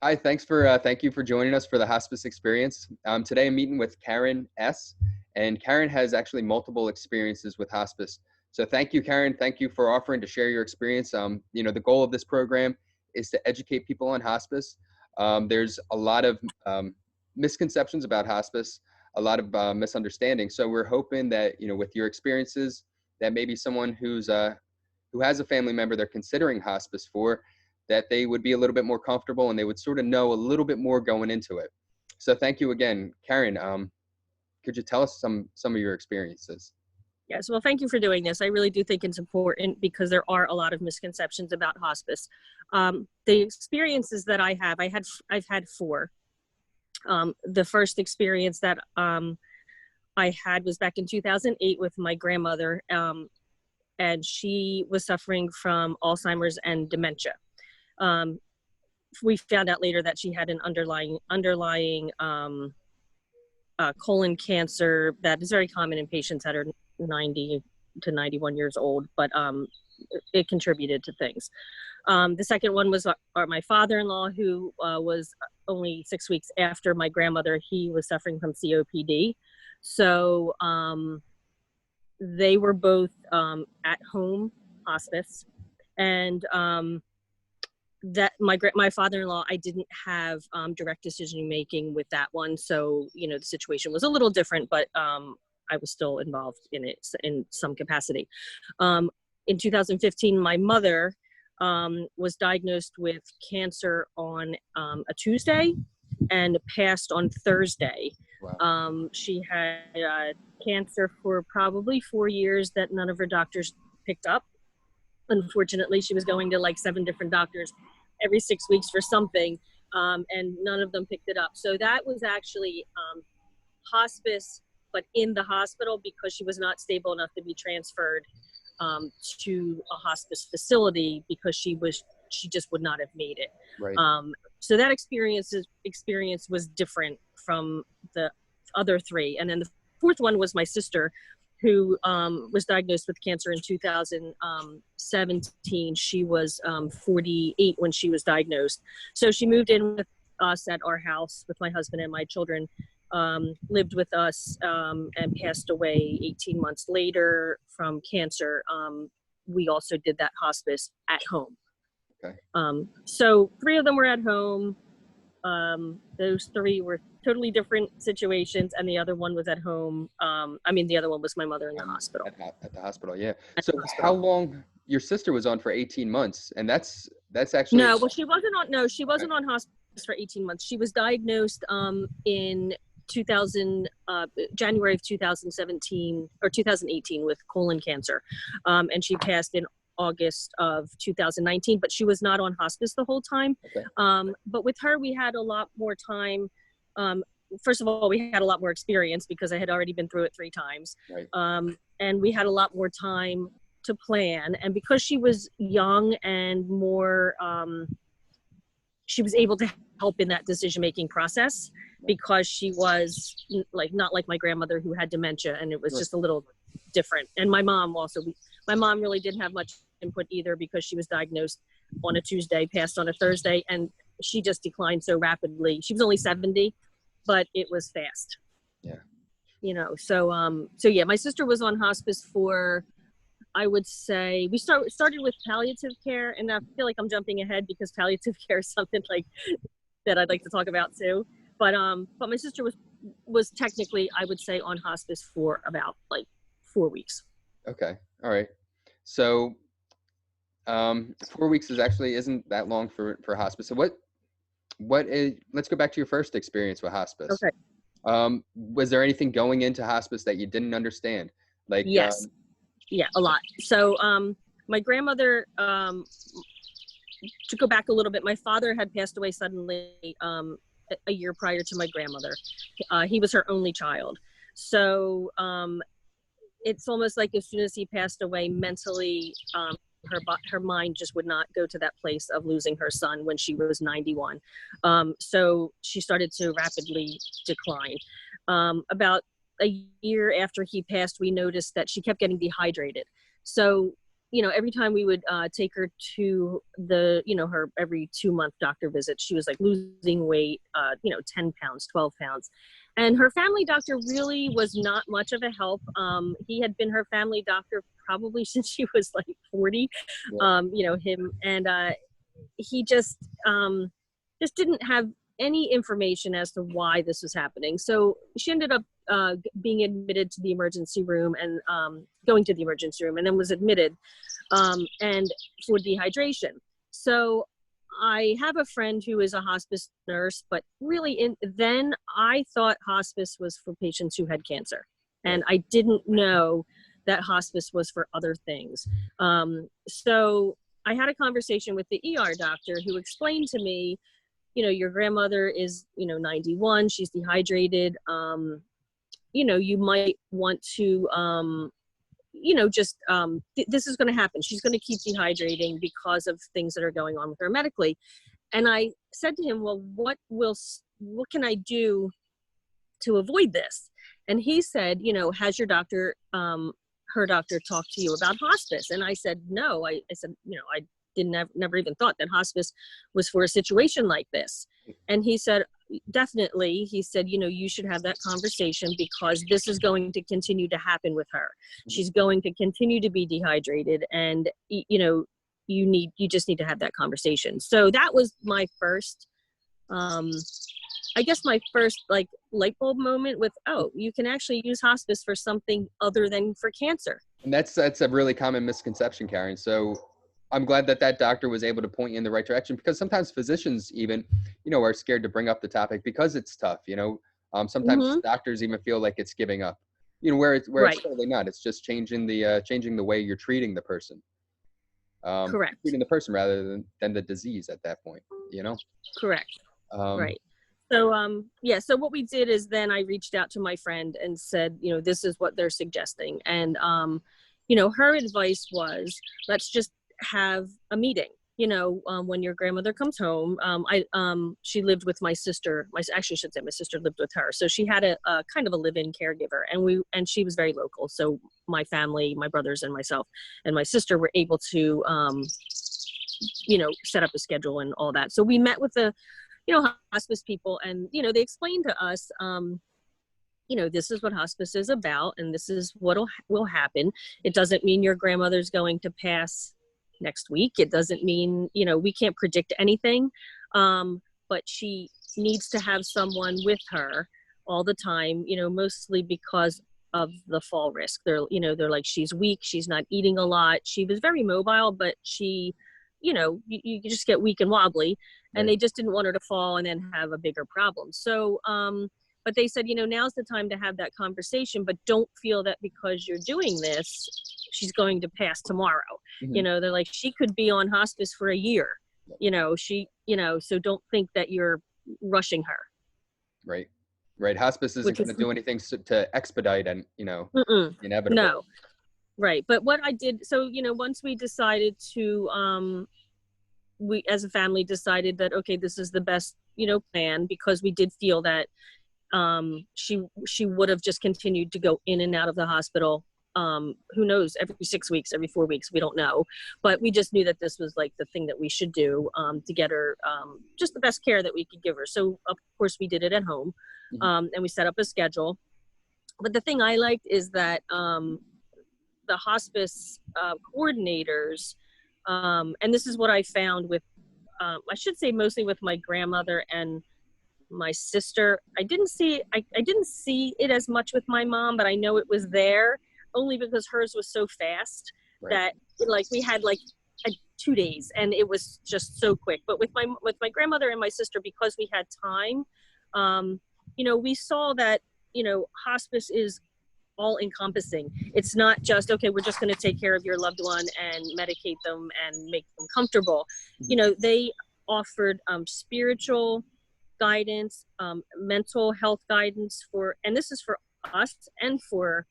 Hi, thank you for joining us for the hospice experience. Today I'm meeting with Karen S. And Karen has actually multiple experiences with hospice. So thank you, Karen. Thank you for offering to share your experience. The goal of this program is to educate people on hospice. There's a lot of misconceptions about hospice, a lot of misunderstandings. So we're hoping that, with your experiences, that maybe someone who has a family member they're considering hospice for, that they would be a little bit more comfortable and they would sort of know a little bit more going into it. So thank you again, Karen. Could you tell us some of your experiences? Yes, well, thank you for doing this. I really do think it's important because there are a lot of misconceptions about hospice. The experiences that I've had four. The first experience that I had was back in 2008 with my grandmother, and she was suffering from Alzheimer's and dementia. We found out later that she had an underlying colon cancer that is very common in patients that are 90 to 91 years old, but it contributed to things. The second one was my father-in-law, who was only 6 weeks after my grandmother. He was suffering from COPD. So they were both at home hospice, and that my father-in-law, I didn't have direct decision making with that one. So, the situation was a little different, but I was still involved in it in some capacity. In 2015, my mother was diagnosed with cancer on a Tuesday and passed on Thursday. Wow. She had cancer for probably 4 years that none of her doctors picked up. Unfortunately, she was going to like 7 different doctors every 6 weeks for something, and none of them picked it up. So that was actually hospice, but in the hospital, because she was not stable enough to be transferred to a hospice facility, because she just would not have made it. Right. So that experience was different from the other 3. And then the fourth one was my sister, who was diagnosed with cancer in 2017. She was 48 when she was diagnosed. So she moved in with us at our house with my husband and my children, lived with us, and passed away 18 months later from cancer. We also did that hospice at home. Okay. So 3 of them were at home. Those 3 were totally different situations, and the other one was at home. The other one was my mother in the hospital. At the hospital, yeah. So how long? Your sister was on for 18 months, and that's actually no. Well, she wasn't on. No, she wasn't on hospice for 18 months. She was diagnosed in January of 2017 or 2018 with colon cancer, and she passed in August of 2019, but she was not on hospice the whole time. Okay. But with her, we had a lot more time. First of all, we had a lot more experience because I had already been through it 3 times. Right. And we had a lot more time to plan. And because she was young and more, she was able to help in that decision-making process, because she was not like my grandmother, who had dementia, and it was just a little different. And my mom also, my mom really didn't have much input either, because she was diagnosed on a Tuesday, passed on a Thursday, and she just declined so rapidly. She was only 70, but it was fast. Yeah. So yeah, my sister was on hospice for, I would say, we started with palliative care, and I feel like I'm jumping ahead because palliative care is something like that I'd like to talk about too. But my sister was technically, I would say, on hospice for about 4 weeks. Okay. All right. So 4 weeks isn't that long for hospice. So let's go back to your first experience with hospice. Okay. Was there anything going into hospice that you didn't understand? Yes. Yeah, a lot. So my grandmother, to go back a little bit, my father had passed away suddenly a year prior to my grandmother. He was her only child. So it's almost like as soon as he passed away, mentally, her mind just would not go to that place of losing her son when she was 91. So she started to rapidly decline. About a year after he passed, we noticed that she kept getting dehydrated. So every time we would take her to the, her every 2-month doctor visit, she was like losing weight, 10 pounds, 12 pounds. And her family doctor really was not much of a help. He had been her family doctor probably since she was like 40, him. And he just didn't have any information as to why this was happening. So she ended up being admitted to the emergency room and going to the emergency room, and then was admitted and for dehydration. So I have a friend who is a hospice nurse, but really then I thought hospice was for patients who had cancer. And I didn't know that hospice was for other things. So I had a conversation with the ER doctor who explained to me, your grandmother is, 91, she's dehydrated. You might want to, this is going to happen. She's going to keep dehydrating because of things that are going on with her medically. And I said to him, well, what can I do to avoid this? And he said, has your doctor, her doctor talked to you about hospice? And I said, no. I said, I never even thought that hospice was for a situation like this. And he said, definitely. He said, you should have that conversation because this is going to continue to happen with her. She's going to continue to be dehydrated, and you just need to have that conversation. So that was my first, my first like light bulb moment with, you can actually use hospice for something other than for cancer. And that's a really common misconception, Karen. So I'm glad that doctor was able to point you in the right direction, because sometimes physicians even, are scared to bring up the topic because it's tough. Sometimes doctors even feel like it's giving up, where it's totally not. It's just changing the way you're treating the person. Correct. Treating the person rather than the disease at that point, Correct. Right. So, so what we did is then I reached out to my friend and said, this is what they're suggesting. And, her advice was, let's just have a meeting, when your grandmother comes home. She lived with my sister. My sister lived with her. So she had a kind of a live-in caregiver, and she was very local. So my family, my brothers and myself and my sister were able to, set up a schedule and all that. So we met with the, hospice people, and, they explained to us, this is what hospice is about, and this is what will happen. It doesn't mean your grandmother's going to pass next week. It doesn't mean, we can't predict anything, but she needs to have someone with her all the time, mostly because of the fall risk. They're like, she's weak, she's not eating a lot. She was very mobile, but she, you just get weak and wobbly, and they just didn't want her to fall and then have a bigger problem. So, but they said, now's the time to have that conversation, but don't feel that because you're doing this, she's going to pass tomorrow. They're like, she could be on hospice for a year, so don't think that you're rushing her. Right. Hospice isn't going to do anything to expedite and, inevitable. No. Right. But what I did, so, once we decided to, we as a family decided that, okay, this is the best, plan, because we did feel that she would have just continued to go in and out of the hospital. Who knows, every 6 weeks, every 4 weeks, we don't know. But we just knew that this was like the thing that we should do to get her just the best care that we could give her. So of course we did it at home, and we set up a schedule. But the thing I liked is that the hospice coordinators, and this is what I found with, I should say mostly with my grandmother and my sister. I didn't see it as much with my mom, but I know it was there only because hers was so fast that like we had like 2 days and it was just so quick. But with my grandmother and my sister, because we had time, we saw that, hospice is all encompassing. It's not just, okay, we're just going to take care of your loved one and medicate them and make them comfortable. They offered spiritual guidance, mental health guidance and this is for us and for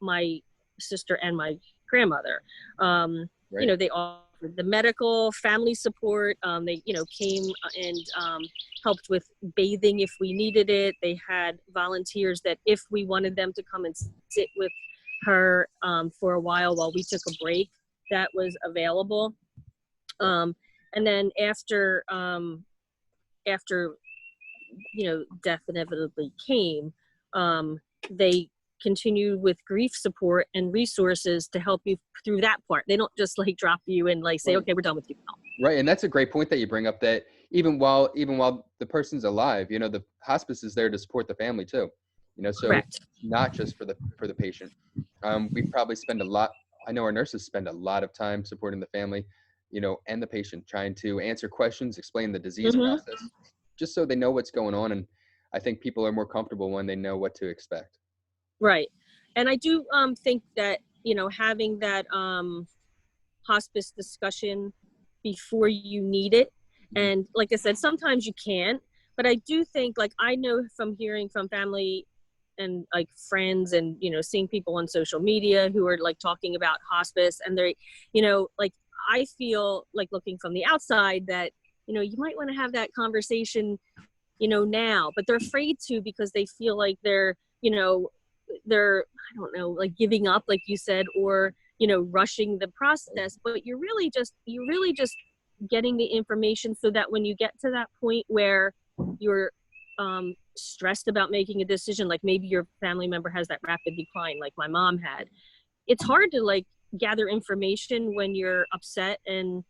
my sister and my grandmother. They offered the medical family support. They, came and helped with bathing if we needed it. They had volunteers that if we wanted them to come and sit with her for a while we took a break, that was available. And then after death inevitably came, they continue with grief support and resources to help you through that part. They don't just like drop you and like say, Right. okay, we're done with you now. Right. And that's a great point that you bring up, that even while the person's alive, the hospice is there to support the family too. So it's Correct. not just for the patient. We probably spend a lot, I know our nurses spend a lot of time supporting the family, and the patient, trying to answer questions, explain the disease process, just so they know what's going on. And I think people are more comfortable when they know what to expect. Right. And I do think that, having that hospice discussion before you need it. And like I said, sometimes you can't, but I do think, like, I know from hearing from family and like friends and, seeing people on social media who are like talking about hospice, and they're, like, I feel like, looking from the outside, that, you might want to have that conversation, now, but they're afraid to, because they feel like they're, I don't know, like giving up, like you said, or, rushing the process. But you're really just getting the information so that when you get to that point where you're stressed about making a decision, like maybe your family member has that rapid decline like my mom had, it's hard to like gather information when you're upset. And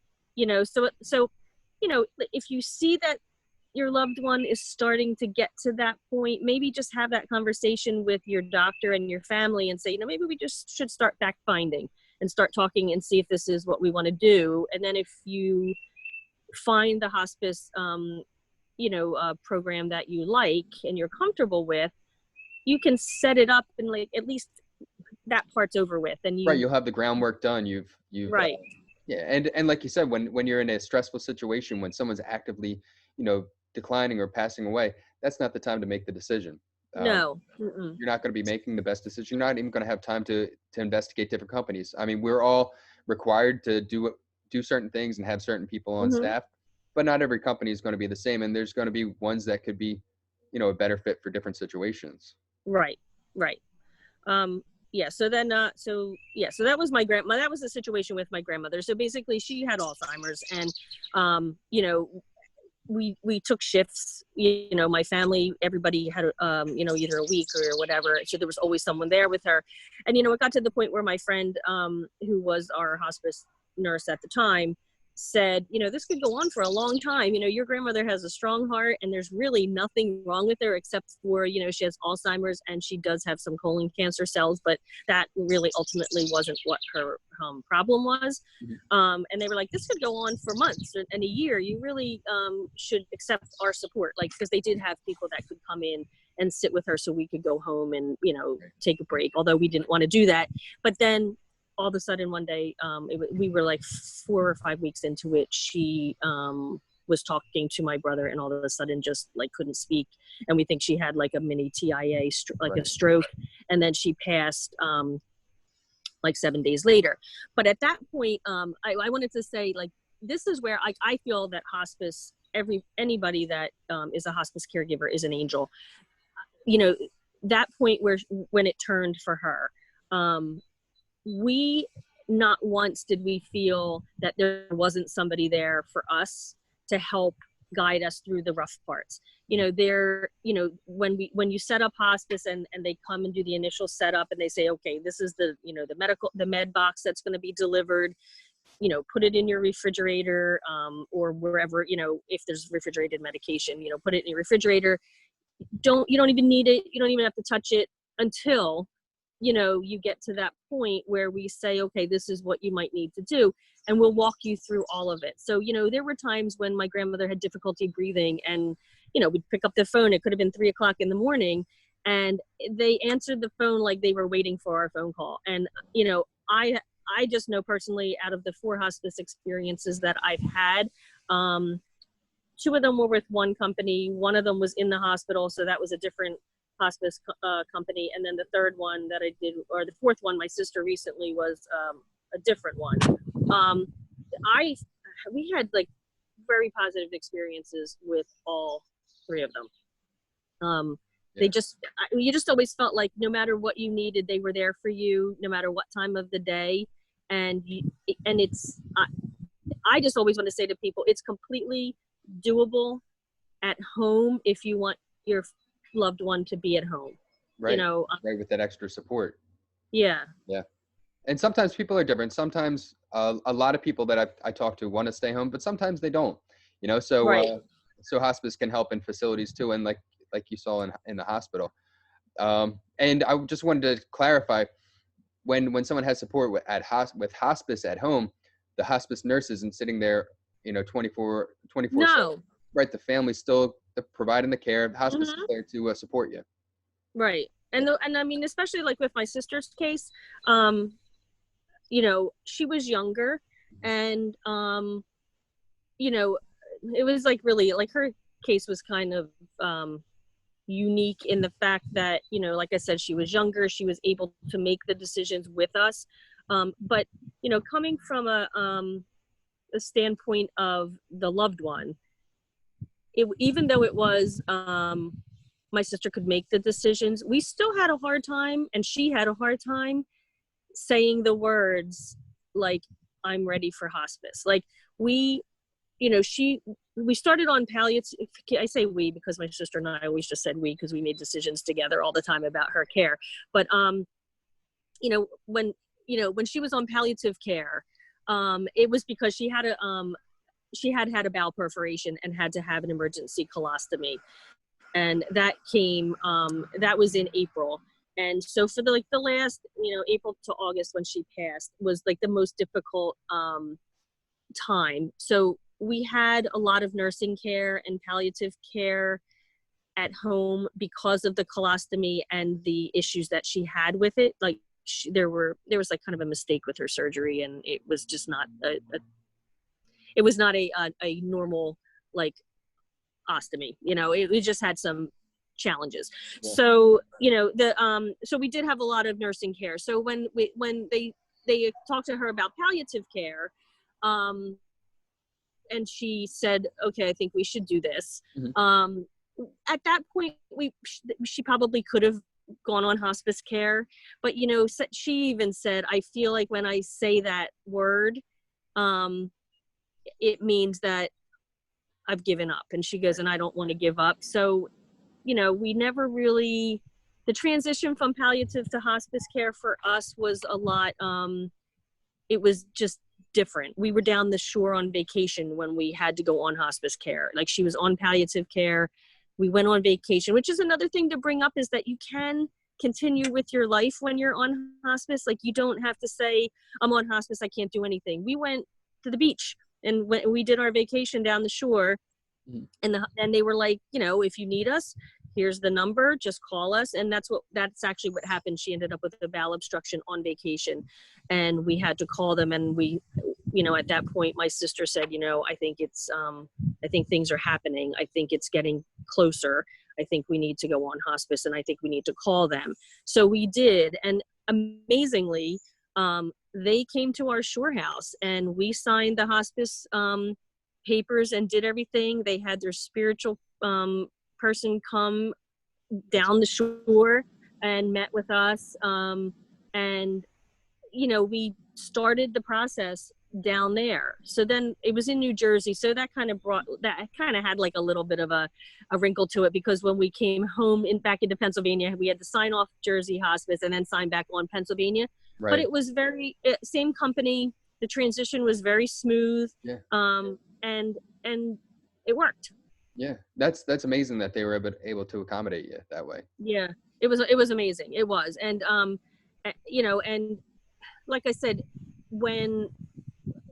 so if you see that your loved one is starting to get to that point, maybe just have that conversation with your doctor and your family and say, maybe we just should start fact finding and start talking and see if this is what we want to do. And then if you find the hospice program that you like and you're comfortable with, you can set it up, and like at least that part's over with. And Right. You'll have the groundwork done. You've right. Yeah. And like you said, when you're in a stressful situation, when someone's actively, declining or passing away, that's not the time to make the decision. No. You're not going to be making the best decision. You're not even going to have time to investigate different companies. I mean, we're all required to do certain things and have certain people on staff, but not every company is going to be the same. And there's going to be ones that could be, a better fit for different situations. Right. Yeah. So then, so that was my grandma. That was the situation with my grandmother. So basically, she had Alzheimer's, and we took shifts. My family, everybody had either a week or whatever. So there was always someone there with her, and it got to the point where my friend, who was our hospice nurse at the time, said, this could go on for a long time. Your grandmother has a strong heart, and there's really nothing wrong with her except for, she has Alzheimer's, and she does have some colon cancer cells, but that really ultimately wasn't what her problem was. And they were like, this could go on for months and a year. You really should accept our support, like, because they did have people that could come in and sit with her so we could go home and, take a break, although we didn't want to do that. But then all of a sudden one day, we were like 4 or 5 weeks into it, she was talking to my brother, and all of a sudden just like couldn't speak, and we think she had like a mini TIA, like a stroke, and then she passed like 7 days later. But at that point, I wanted to say, like, this is where I feel that hospice, anybody that is a hospice caregiver is an angel. That point when it turned for her, we not once did we feel that there wasn't somebody there for us to help guide us through the rough parts. When you set up hospice and they come and do the initial setup, and they say, okay, this is the med box that's going to be delivered, put it in your refrigerator, or wherever, if there's refrigerated medication, put it in your refrigerator. You don't even need it. You don't even have to touch it until you get to that point where we say, okay, this is what you might need to do. And we'll walk you through all of it. So, there were times when my grandmother had difficulty breathing, and, we'd pick up the phone. It could have been 3 o'clock in the morning, and they answered the phone like they were waiting for our phone call. And, I just know personally, out of the 4 hospice experiences that I've had, 2 of them were with one company. One of them was in the hospital. So that was a different hospice company. And then the third one that I did, or the fourth one, my sister recently, was a different one. We had like very positive experiences with all 3 of them. You just always felt like no matter what you needed, they were there for you, no matter what time of the day. And I just always want to say to people, it's completely doable at home if you want your loved one to be at home. Right. Right, with that extra support. Yeah. Yeah. And sometimes people are different. Sometimes a lot of people that I talk to want to stay home, but sometimes they don't. So Right. so hospice can help in facilities too, and like you saw in the hospital. And I just wanted to clarify, when someone has support with hospice at home, the hospice nurse isn't sitting there, 24/7. No. Right, the family's still providing the care. The hospice is Mm-hmm. there to support you. Right. And I mean, especially like with my sister's case, she was younger, and it was like really like her case was kind of unique in the fact that, like I said, she was younger, she was able to make the decisions with us. But coming from a standpoint of the loved one, even though it was my sister could make the decisions, we still had a hard time, and she had a hard time saying the words like, I'm ready for hospice. Like we started on palliative. I say we because my sister and I always just said we, because we made decisions together all the time about her care. But when she was on palliative care, it was because she had a bowel perforation and had to have an emergency colostomy, and that was in April. And so for the last April to August when she passed was like the most difficult time. So we had a lot of nursing care and palliative care at home because of the colostomy and the issues that she had with it. Like there was like kind of a mistake with her surgery, and it was just not a normal like ostomy. It just had some challenges. Yeah. So so we did have a lot of nursing care. So when they talked to her about palliative care, and she said, okay, I think we should do this. Mm-hmm. At that point, she probably could have gone on hospice care, but she even said, I feel like when I say that word, it means that I've given up. And she goes, and I don't want to give up. So, we never really, the transition from palliative to hospice care for us was a lot, it was just different. We were down the shore on vacation when we had to go on hospice care. Like she was on palliative care. We went on vacation, which is another thing to bring up, is that you can continue with your life when you're on hospice. Like you don't have to say, I'm on hospice, I can't do anything. We went to the beach and we did our vacation down the shore. Mm-hmm. And they were like, if you need us, here's the number, just call us. And that's actually what happened. She ended up with a bowel obstruction on vacation, and we had to call them. And we, at that point, my sister said, I think I think things are happening. I think it's getting closer. I think we need to go on hospice, and I think we need to call them. So we did. And amazingly, they came to our shore house, and we signed the hospice papers and did everything. They had their spiritual person come down the shore and met with us, and we started the process down there. So then it was in New Jersey, so that kind of had like a little bit of a wrinkle to it, because when we came home back into Pennsylvania, we had to sign off Jersey hospice and then sign back on Pennsylvania. Right. But it was same company. The transition was very smooth. Yeah. And it worked. Yeah, that's amazing that they were able to accommodate you that way. Yeah, it was amazing. It was. And and like I said, when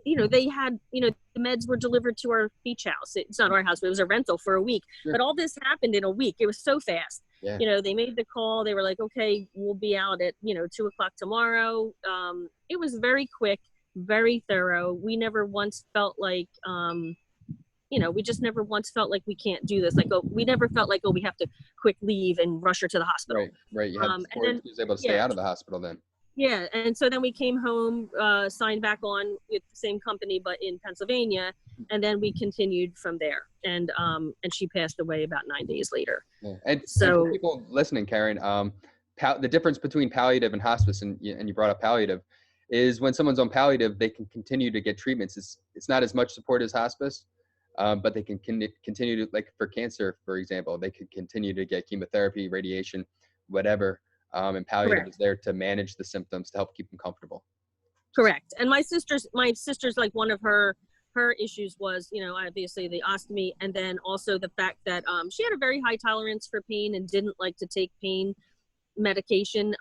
they had, the meds were delivered to our beach house. It's not our house, but it was a rental for a week. Sure. But all this happened in a week. It was so fast. Yeah. They made the call. They were like, okay, we'll be out at 2:00 tomorrow. It was very quick, very thorough. We never once felt like we just never once felt like we can't do this. Like, we never felt like, we have to quick leave and rush her to the hospital. Right. You have she was able to stay out of the hospital then. Yeah. And so then we came home, signed back on with the same company, but in Pennsylvania. And then we continued from there. And she passed away about 9 days later. Yeah. And for people listening, Karen, the difference between palliative and hospice, and you brought up palliative, is when someone's on palliative, they can continue to get treatments. It's not as much support as hospice, but they can continue to, like for cancer, for example, they could continue to get chemotherapy, radiation, whatever. And palliative Correct. is there to manage the symptoms to help keep them comfortable. Correct. And my sister's like one of her issues was, you know, obviously the ostomy, and then also the fact that she had a very high tolerance for pain and didn't like to take pain medication.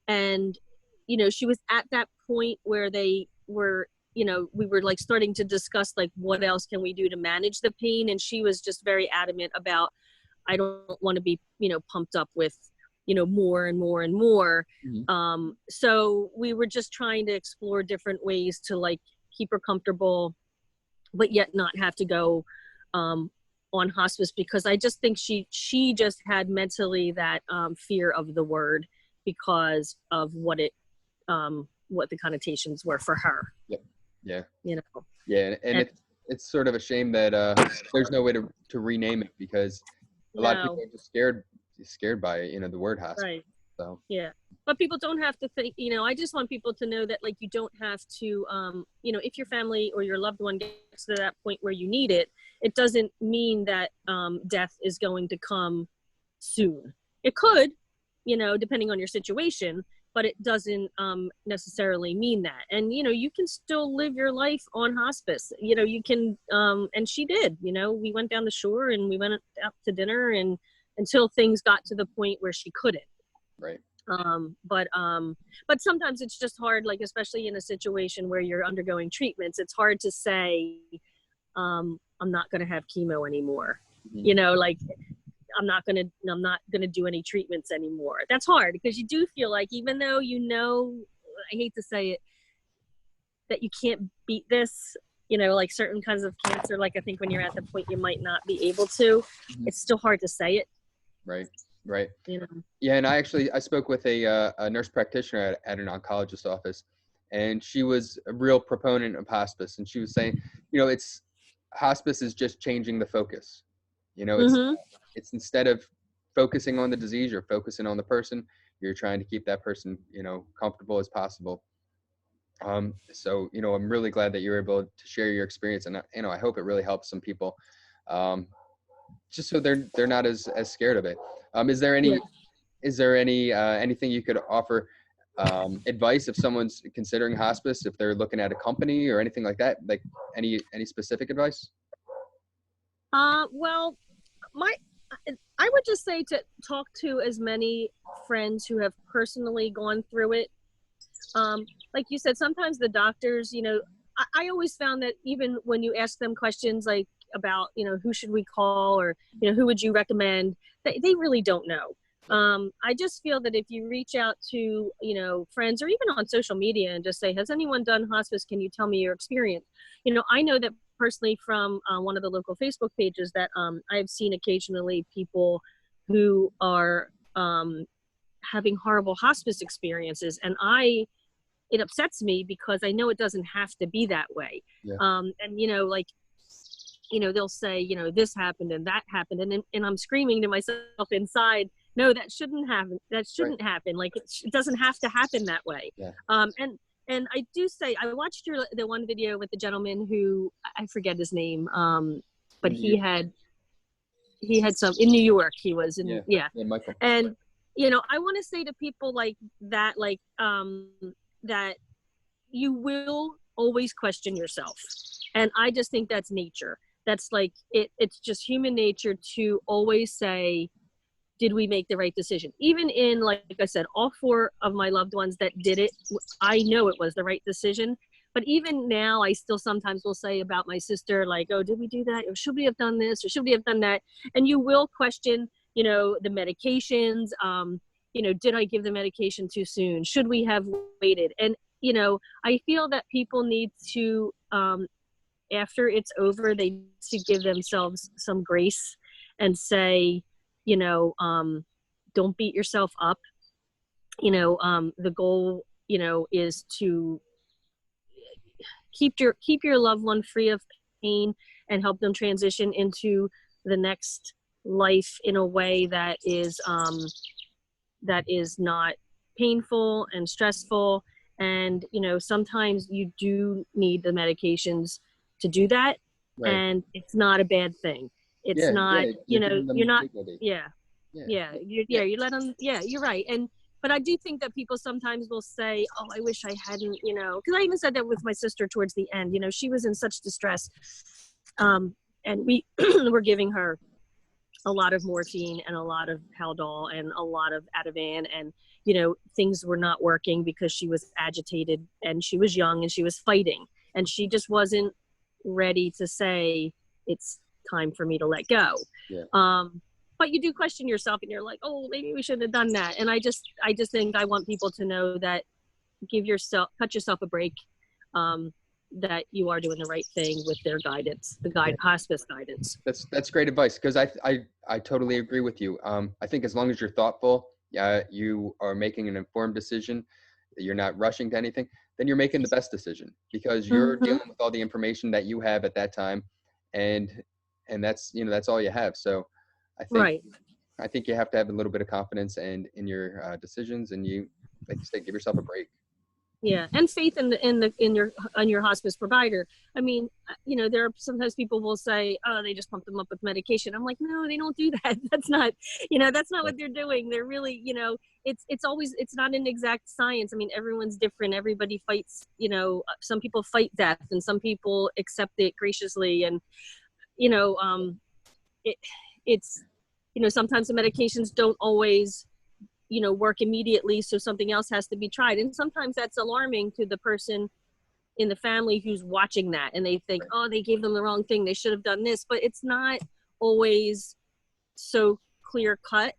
And, you know, she was at that point where they were, you know, we were like starting to discuss like what else can we do to manage the pain, and she was just very adamant about, I don't want to be, you know, pumped up with, you know, more and more and more. Mm-hmm. So we were just trying to explore different ways to like keep her comfortable, but yet not have to go on hospice, because I just think she just had mentally that fear of the word because of what the connotations were for her. Yep. Yeah. You know. Yeah. And it's sort of a shame that there's no way to rename it, because a lot of people are just scared by it, you know, the word hospice. Right. So yeah, but people don't have to think, you know, I just want people to know that like you don't have to you know, if your family or your loved one gets to that point where you need it, it doesn't mean that death is going to come soon. It could, you know, depending on your situation, but it doesn't necessarily mean that. And you know, you can still live your life on hospice, you know, you can and she did, you know, we went down the shore and we went out to dinner, and until things got to the point where she couldn't. right. But sometimes it's just hard, like especially in a situation where you're undergoing treatments, it's hard to say I'm not going to have chemo anymore. Mm-hmm. You know, like I'm not going to do any treatments anymore. That's hard, because you do feel like, even though, you know, I hate to say it, that you can't beat this, you know, like certain kinds of cancer, like I think when you're at the point you might not be able to, Mm-hmm. it's still hard to say it. Right. Right. You know. Yeah. And I spoke with a nurse practitioner at an oncologist office, and she was a real proponent of hospice. And she was saying, you know, hospice is just changing the focus. You know, it's instead of focusing on the disease, you're focusing on the person. You're trying to keep that person, you know, comfortable as possible. So, you know, I'm really glad that you're able to share your experience, and you know, I hope it really helps some people, just so they're not as scared of it. Is there any anything you could offer advice if someone's considering hospice, if they're looking at a company or anything like that? Like any specific advice? Well, I would just say to talk to as many friends who have personally gone through it. Like you said, sometimes the doctors, you know, I always found that even when you ask them questions like about, you know, who should we call, or, you know, who would you recommend, they really don't know. I just feel that if you reach out to, you know, friends or even on social media and just say, has anyone done hospice? Can you tell me your experience? You know, I know that personally from one of the local Facebook pages that I've seen occasionally people who are having horrible hospice experiences, and it upsets me because I know it doesn't have to be that way. Yeah. And you know, like, you know, they'll say, you know, this happened and that happened, and I'm screaming to myself inside, no, that shouldn't happen. That shouldn't happen. Like it doesn't have to happen that way. Yeah. And I do say, I watched the one video with the gentleman who, I forget his name, but he had some in New York. He was in, yeah. Michael. And, you know, I want to say to people like that, like, that you will always question yourself. And I just think that's nature. That's like, it's just human nature to always say, did we make the right decision? Even in, like I said, all 4 of my loved ones that did it, I know it was the right decision. But even now, I still sometimes will say about my sister, like, oh, did we do that? Or should we have done this? Or should we have done that? And you will question, you know, the medications. You know, did I give the medication too soon? Should we have waited? And, you know, I feel that people need to, after it's over, they need to give themselves some grace and say, you know, don't beat yourself up. You know, the goal, you know, is to keep your loved one free of pain and help them transition into the next life in a way that is not painful and stressful. And, sometimes you do need the medications to do that. Right. And it's not a bad thing. It's Yeah. not, Yeah. You're giving you're them not, dignity. yeah, Yeah. yeah, Yeah. you let them, yeah, you're right. But I do think that people sometimes will say, oh, I wish I hadn't, because I even said that with my sister towards the end. She was in such distress. And we were giving her a lot of morphine and a lot of Haldol and a lot of Ativan, and things were not working because she was agitated and she was young and she was fighting, and she just wasn't ready to say it's time for me to let go. Yeah. But you do question yourself and you're like, oh, maybe we shouldn't have done that. And I just think I want people to know that cut yourself a break, that you are doing the right thing with their guidance, hospice guidance. That's great advice, because I totally agree with you. I think as long as you're thoughtful, you are making an informed decision, you're not rushing to anything, then you're making the best decision, because you're dealing with all the information that you have at that time, and that's all you have. So I think Right. I think you have to have a little bit of confidence and in your decisions, and you, like you said, give yourself a break. Yeah, and faith in your hospice provider. I mean, there are sometimes people will say, oh, they just pump them up with medication. I'm like, no, they don't do that. That's not, that's not what they're doing. They're really, it's not an exact science. I mean, everyone's different. Everybody fights, some people fight death and some people accept it graciously. And, it's, sometimes the medications don't always work immediately, so something else has to be tried, and sometimes that's alarming to the person in the family who's watching that, and they think, oh, they gave them the wrong thing, they should have done this. But it's not always so clear cut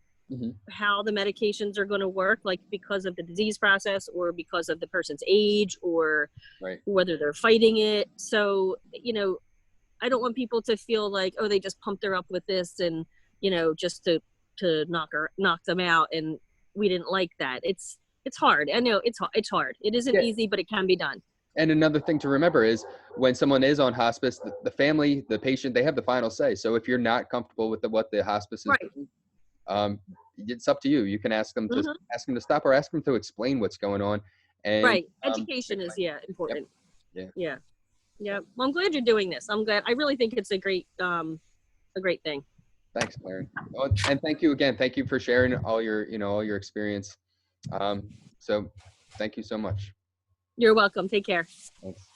how the medications are going to work, like because of the disease process or because of the person's age or whether they're fighting it. So I don't want people to feel like, oh, they just pumped her up with this and just to knock them out, and we didn't like that. It's hard. I know it's hard. It isn't easy, but it can be done. And another thing to remember is when someone is on hospice, the family, the patient, they have the final say. So if you're not comfortable with what the hospice is doing, it's up to you. You can ask them to stop, or ask them to explain what's going on. And education is important. Yep. Yeah. Well, I'm glad you're doing this. I'm glad. I really think it's a great thing. Thanks, Karen. Oh, and thank you again. Thank you for sharing all your experience. So thank you so much. You're welcome. Take care. Thanks.